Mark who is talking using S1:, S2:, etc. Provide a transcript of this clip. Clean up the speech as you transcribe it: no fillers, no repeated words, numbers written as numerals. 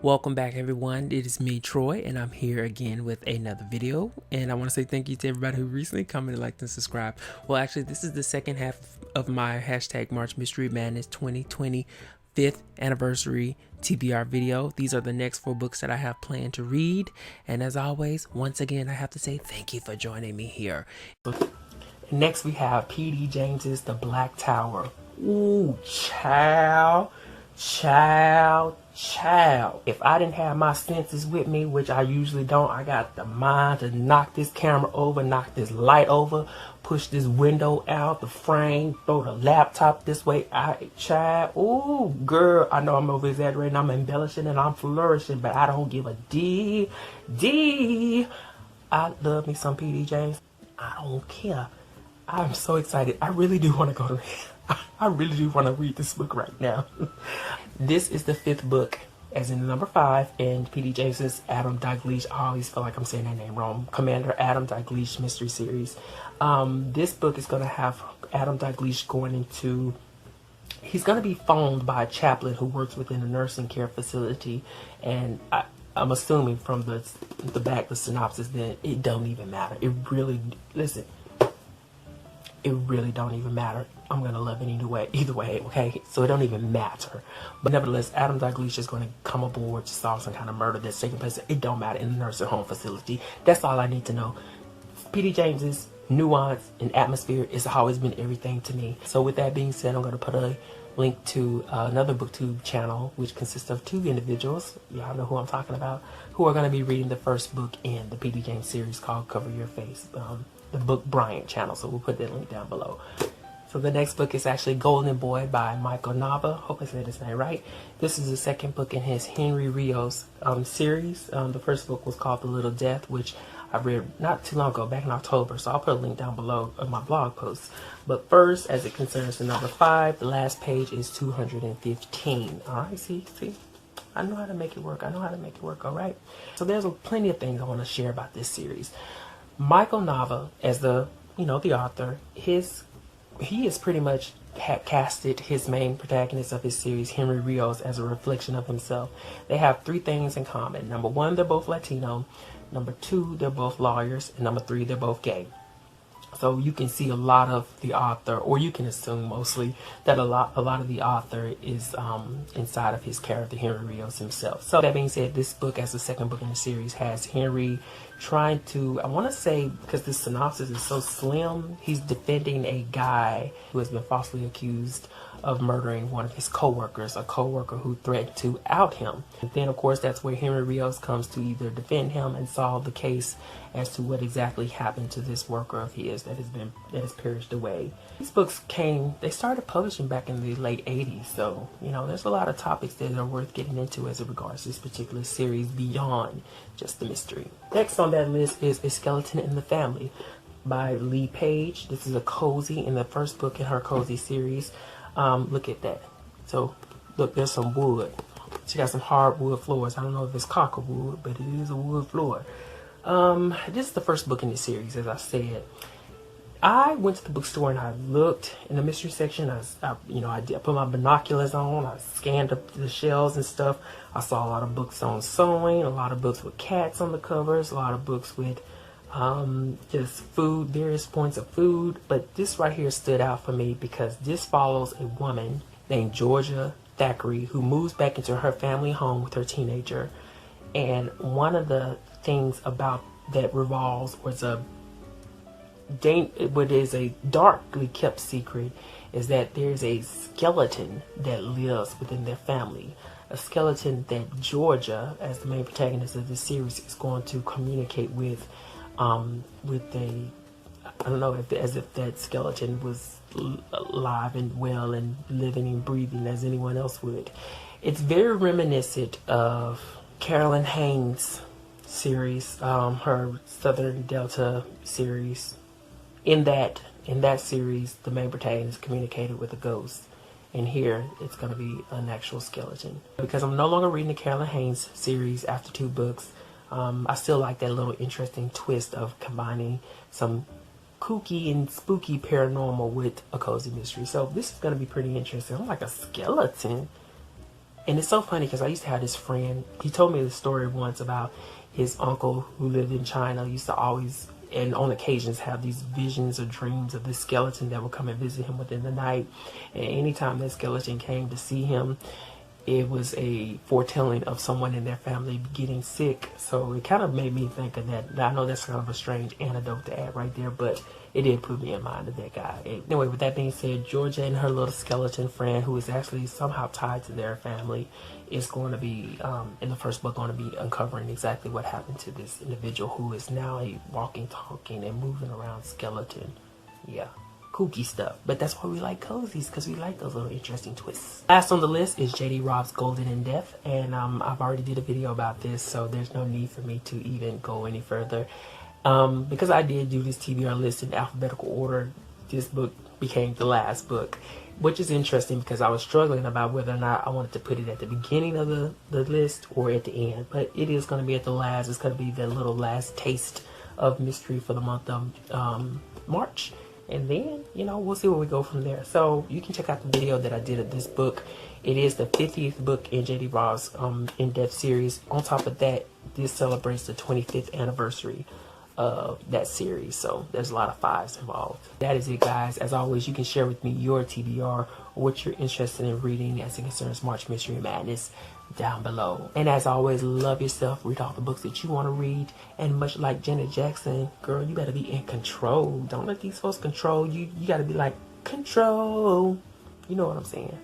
S1: Welcome back, everyone. It is me, Troi, and I'm here again with another video. And I want to say thank you to everybody who recently commented, liked, and subscribed. Well, actually, this is the second half of my hashtag March Mystery Madness 2020 5th anniversary TBR video. These are the next 4 books that I have planned to read. And as always, once again, I have to say thank you for joining me here. Next, we have P.D. James's The Black Tower. Ooh, child. If I didn't have my senses with me, which I usually don't, I got the mind to knock this camera over, knock this light over, push this window out, the frame, throw the laptop this way. Ooh, girl, I know I'm over exaggerating, I'm embellishing, and I'm flourishing, but I don't give a D. I love me some P.D. James. I don't care. I'm so excited. I really do want to go to I really do want to read this book right now. This is the 5th book, as in the number 5, in P.D. James's Adam Dalgliesh. I always feel like I'm saying that name wrong. Commander Adam Dalgliesh mystery series. This book is going to have Adam Dalgliesh going into... He's going to be phoned by a chaplain who works within a nursing care facility, and I'm assuming from the back, the synopsis, that it don't even matter. It really... Listen. It really don't even matter. I'm gonna love it either way, okay? So it don't even matter. But nevertheless, Adam Dalgliesh is gonna come aboard to solve some kind of murder that's taking place. It don't matter, in the nursing home facility. That's all I need to know. P.D. James's nuance and atmosphere has always been everything to me. So with that being said, I'm gonna put a link to another booktube channel, which consists of 2 individuals, y'all know who I'm talking about, who are gonna be reading the first book in the P.D. James series called Cover Your Face. The Book Bryant channel, so we'll put that link down below. So the next book is actually Golden Boy by Michael Nava. Hope I said his name right. This is the second book in his Henry Rios series. The first book was called The Little Death, which I read not too long ago, back in October. So I'll put a link down below of my blog post. But first, as it concerns the number 5, the last page is 215. All right, see? I know how to make it work. All right. So there's plenty of things I want to share about this series. Michael Nava, as the author, he has pretty much casted his main protagonist of his series, Henry Rios, as a reflection of himself. They have 3 things in common. Number 1, they're both Latino. Number 2, they're both lawyers. And number 3, they're both gay. So you can see a lot of the author, or you can assume mostly that a lot of the author is inside of his character, Henry Rios himself. So that being said, this book, as the second book in the series, has Henry trying to, I want to say, because this synopsis is so slim, he's defending a guy who has been falsely accused of murdering one of his co-workers, a co-worker who threatened to out him. And then, of course, that's where Henry Rios comes to either defend him and solve the case as to what exactly happened to this worker of his that has perished away. These books they started publishing back in the late 80s, so, there's a lot of topics that are worth getting into as it regards this particular series beyond just the mystery. Next on that list is A Skeleton in the Family by Lee Page. This is a cozy, in the first book in her cozy series. Look at that. So, look, there's some wood. She got some hardwood floors. I don't know if it's caulk wood, but it is a wood floor. This is the first book in the series, as I said. I went to the bookstore and I looked in the mystery section. I put my binoculars on. I scanned up the shelves and stuff. I saw a lot of books on sewing, a lot of books with cats on the covers, a lot of books with just food, various points of food. But this right here stood out for me because this follows a woman named Georgia Thackeray who moves back into her family home with her teenager. And one of the things about that revolves, or what is a darkly kept secret, is that there's a skeleton that lives within their family. A skeleton that Georgia, as the main protagonist of this series, is going to communicate with I don't know, as if that skeleton was alive and well and living and breathing as anyone else would. It's very reminiscent of Carolyn Haynes' series, her Southern Delta series. In that series, the main protagonist communicated with a ghost. And here, it's going to be an actual skeleton. Because I'm no longer reading the Carolyn Haynes series after 2 books, I still like that little interesting twist of combining some kooky and spooky paranormal with a cozy mystery. So this is going to be pretty interesting. I'm like, a skeleton? And it's so funny because I used to have this friend. He told me the story once about his uncle who lived in China. Used to always, and on occasions, have these visions or dreams of this skeleton that would come and visit him within the night. And anytime that skeleton came to see him, it was a foretelling of someone in their family getting sick. So it kind of made me think of that. I know that's kind of a strange anecdote to add right there, but it did put me in mind of that guy. Anyway, with that being said, Georgia and her little skeleton friend, who is actually somehow tied to their family, is going to be, in the first book, going to be uncovering exactly what happened to this individual who is now a walking, talking, and moving around skeleton. Yeah. Kooky stuff, but that's why we like cozies, because we like those little interesting twists. Last on the list is J.D. Robb's Golden in Death, and I've already did a video about this, so there's no need for me to even go any further. Because I did do this TBR list in alphabetical order, this book became the last book, which is interesting because I was struggling about whether or not I wanted to put it at the beginning of the list or at the end, but it is going to be at the last. It's going to be the little last taste of mystery for the month of March. And then, you know, we'll see where we go from there. So you can check out the video that I did of this book. It is the 50th book in J.D. Robb's in-depth series. On top of that, this celebrates the 25th anniversary of that series. So there's a lot of fives involved. That is it, guys. As always, you can share with me your TBR or what you're interested in reading as it concerns March Mystery Madness down below. And as always, love yourself, read all the books that you want to read, and much like Janet Jackson, girl, you better be in control. Don't let these folks control you. You got to be like, control. You know what I'm saying.